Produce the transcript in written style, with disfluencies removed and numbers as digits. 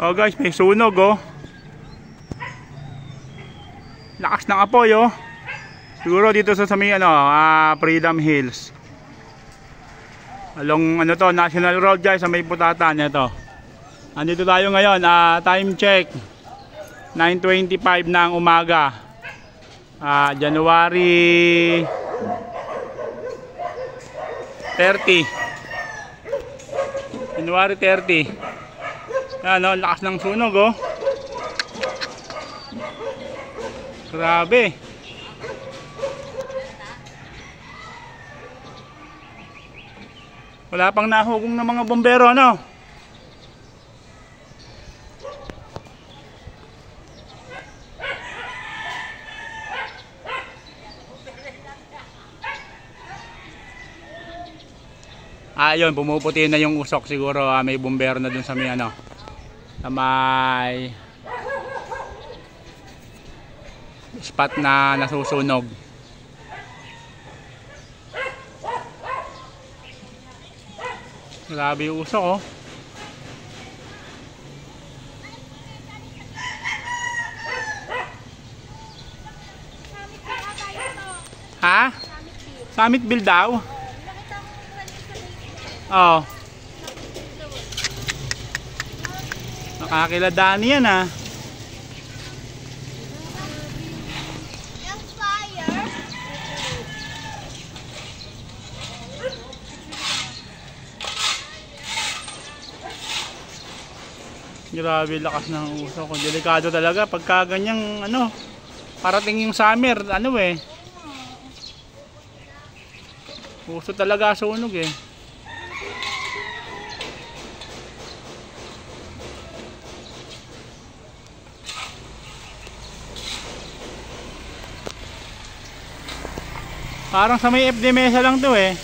Oh guys, may sunog oh. Lakas ng apoy oh. Siguro dito sa may Freedom Hills. Along ano to, National Road guys, sa may Putatan ito. Andito tayo ngayon, time check 9:25 ng umaga. January 30. January 30. Ano, lakas ng sunog oh. Grabe. Wala pang nahugong ng mga bombero, no? Ayun, pumuputi na yung usok. Siguro may bombero na dun sa may sa may spot na nasusunog. Grabe yung usok oh. Ha? Summitville daw? Oo. Nakakiladani yan ah. Grabe lakas ng usok. Delikado talaga pagka ganyang parating yung summer, uso talaga sunog eh. Parang sa may FD Mesa lang to eh.